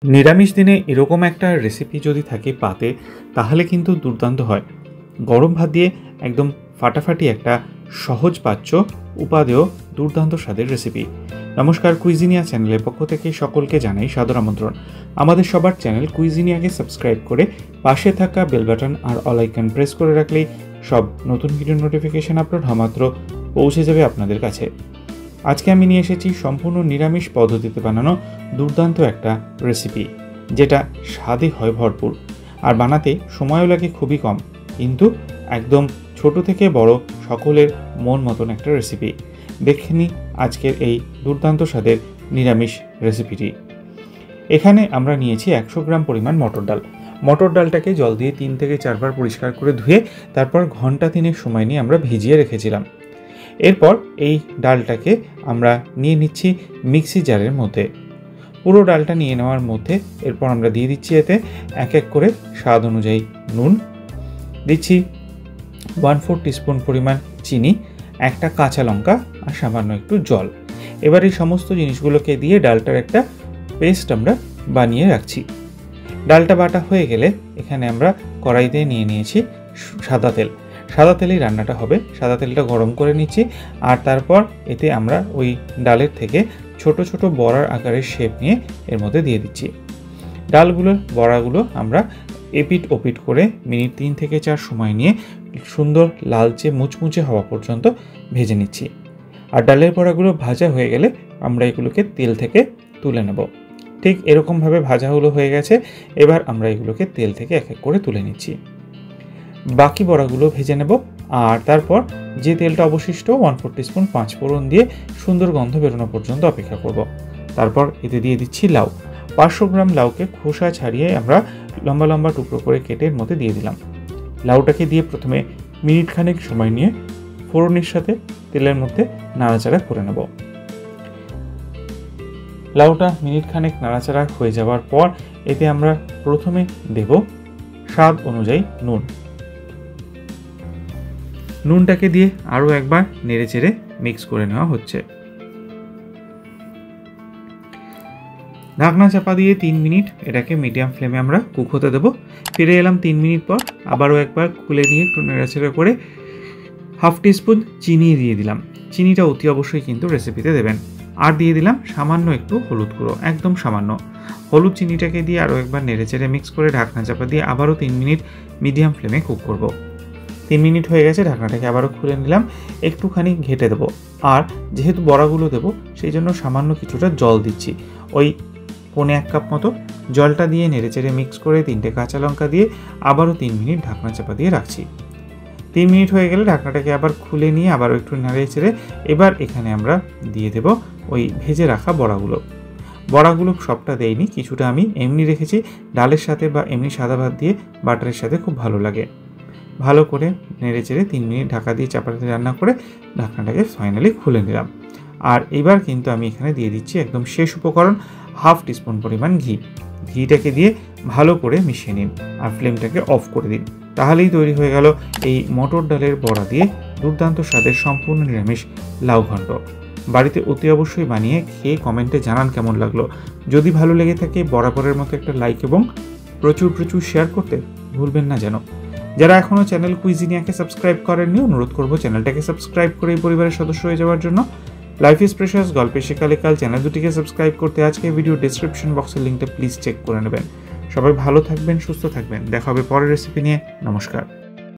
নিরামিষ দিনে এরকম একটা রেসিপি যদি থাকে পাতে, তাহলে কিন্তু দুর্দান্ত হয়। গরম ভাত দিয়ে একদম ফাটাফাটি একটা সহজপাচ্য উপাদেয় দুর্দান্ত স্বাদের রেসিপি। নমস্কার, কুইজিনিয়া চ্যানেলের পক্ষ থেকে সকলকে জানাই সাদর আমন্ত্রণ। আমাদের সবার চ্যানেল কুইজিনিয়াকে সাবস্ক্রাইব করে পাশে থাকা বেল বাটন আর অল আইকন প্রেস করে রাখলেই সব নতুন ভিডিও নোটিফিকেশন আপলোড হওয়া মাত্র পৌঁছে যাবে আপনাদের কাছে। আজকে আমি নিয়ে এসেছি সম্পূর্ণ নিরামিষ পদ্ধতিতে বানানো দুর্দান্ত একটা রেসিপি, যেটা স্বাদে হয় ভরপুর আর বানাতে সময়ও লাগে খুবই কম, কিন্তু একদম ছোট থেকে বড় সকলের মন মতন একটা রেসিপি। দেখে নিই আজকের এই দুর্দান্ত স্বাদের নিরামিষ রেসিপিটি। এখানে আমরা নিয়েছি 100 গ্রাম পরিমাণ মটর ডাল। মটর ডালটাকে জল দিয়ে 3 থেকে 4 বার পরিষ্কার করে ধুয়ে তারপর ঘন্টা 3 সময় নিয়ে আমরা ভিজিয়ে রেখেছিলাম। এরপর এই ডালটাকে আমরা নিয়ে নিচ্ছি মিক্সি জারের মধ্যে। পুরো ডালটা নিয়ে নেওয়ার মধ্যে এরপর আমরা দিয়ে দিচ্ছি এতে এক এক করে স্বাদ অনুযায়ী নুন, দিচ্ছি 1/4 টিস্পুন পরিমাণ চিনি, একটা কাঁচা লঙ্কা আর সামান্য একটু জল। এবার এই সমস্ত জিনিসগুলোকে দিয়ে ডালটার একটা পেস্ট আমরা বানিয়ে রাখছি। ডালটা বাটা হয়ে গেলে এখানে আমরা কড়াইতে নিয়ে নিয়েছি সাদা তেল। সাদা তেলেই রান্নাটা হবে। সাদা তেলটা গরম করে নিচ্ছি আর তারপর এতে আমরা ওই ডালের থেকে ছোট ছোট বড়ার আকারের শেপ নিয়ে এর মধ্যে দিয়ে দিচ্ছি। ডালগুলোর বড়াগুলো আমরা এপিট ওপিট করে মিনিট 3 থেকে 4 সময় নিয়ে সুন্দর লালচে মুচমুচে হওয়া পর্যন্ত ভেজে নিচ্ছি। আর ডালের বড়াগুলো ভাজা হয়ে গেলে আমরা এগুলোকে তেল থেকে তুলে নেব। ঠিক এরকমভাবে ভাজাগুলো হয়ে গেছে। এবার আমরা এগুলোকে তেল থেকে এক এক করে তুলে নিচ্ছি। বাকি বড়াগুলো ভেজে নেব আর তারপর যে তেলটা অবশিষ্ট 1/4 টিস্পুন 5 ফোড়ন দিয়ে সুন্দর গন্ধ বেরোনো পর্যন্ত অপেক্ষা করব। তারপর এতে দিয়ে দিচ্ছি লাউ। 500 গ্রাম লাউকে খোসা ছাড়িয়ে আমরা লম্বা লম্বা টুকরো করে কেটে এর মধ্যে দিয়ে দিলাম। লাউটাকে দিয়ে প্রথমে মিনিট খানেক সময় নিয়ে ফোড়নের সাথে তেলের মধ্যে নাড়াচাড়া করে নেব। লাউটা মিনিট খানেক নাড়াচাড়া হয়ে যাওয়ার পর এতে আমরা প্রথমে দেব স্বাদ অনুযায়ী নুন। নুনটাকে দিয়ে আরও একবার নেড়ে চেড়ে মিক্স করে নেওয়া হচ্ছে। ঢাকনা চাপা দিয়ে 3 মিনিট এটাকে মিডিয়াম ফ্লেমে আমরা কুক হতে দেবো। ফিরে এলাম 3 মিনিট পর, আবারও একবার খুলে নিয়ে একটু নেড়াচেড়া করে 1/2 টিস্পুন চিনি দিয়ে দিলাম। চিনিটা অতি অবশ্যই কিন্তু রেসিপিতে দেবেন। আর দিয়ে দিলাম সামান্য একটু হলুদ গুঁড়ো, একদম সামান্য। হলুদ চিনিটাকে দিয়ে আরও একবার নেড়েচেড়ে মিক্স করে ঢাকনা চাপা দিয়ে আবারও 3 মিনিট মিডিয়াম ফ্লেমে কুক করব। 3 মিনিট হয়ে গেছে, ঢাকনাটাকে আবারও খুলে নিলাম। একটুখানি ঘেটে দেবো আর যেহেতু বড়াগুলো দেবো সেই জন্য সামান্য কিছুটা জল দিচ্ছি। ওই 1/4 কাপ মতো জলটা দিয়ে নেড়েচেড়ে মিক্স করে 3টে কাঁচা লঙ্কা দিয়ে আবারও 3 মিনিট ঢাকনা চাপা দিয়ে রাখছি। 3 মিনিট হয়ে গেলে ঢাকনাটাকে আবার খুলে নিয়ে আবারও একটু নেড়েচেড়ে এবার এখানে আমরা দিয়ে দেব ওই ভেজে রাখা বড়াগুলো সবটা দেইনি, কিছুটা আমি এমনি রেখেছি। ডালের সাথে বা এমনি সাদা ভাত দিয়ে বাটারের সাথে খুব ভালো লাগে। ভালো করে নেড়েচেড়ে 3 মিনিট ঢাকা দিয়ে চাপাতে রান্না করে ঢাকনাটাকে ফাইনালি খুলে নিলাম। আর এবার কিন্তু আমি এখানে দিয়ে দিচ্ছি একদম শেষ উপকরণ 1/2 টিস্পুন পরিমাণ ঘি। ঘিটাকে দিয়ে ভালো করে মিশিয়ে নিন আর ফ্লেমটাকে অফ করে দিন। তাহলেই তৈরি হয়ে গেল এই মটর ডালের বড়া দিয়ে দুর্দান্ত স্বাদের সম্পূর্ণ নিরামিষ লাউ ঘন্ট। বাড়িতে অতি অবশ্যই বানিয়ে খেয়ে কমেন্টে জানান কেমন লাগলো। যদি ভালো লেগে থাকে বরাবরের মতো একটা লাইক এবং প্রচুর শেয়ার করতে ভুলবেন না যেন। যারা এখনও চ্যানেল কুইজিনিয়াকে সাবস্ক্রাইব করেননি, অনুরোধ করব চ্যানেলটাকে সাবস্ক্রাইব করে এই পরিবারের সদস্য হয়ে যাওয়ার জন্য। লাইফ ইজ প্রেশাস গল্পে শেখালে কাল চ্যানেল দুটিকে সাবস্ক্রাইব করতে আজকে ভিডিও ডেসক্রিপশন বক্সের লিঙ্কটা প্লিজ চেক করে নেবেন। সবাই ভালো থাকবেন, সুস্থ থাকবেন। দেখা হবে পরের রেসিপি নিয়ে। নমস্কার।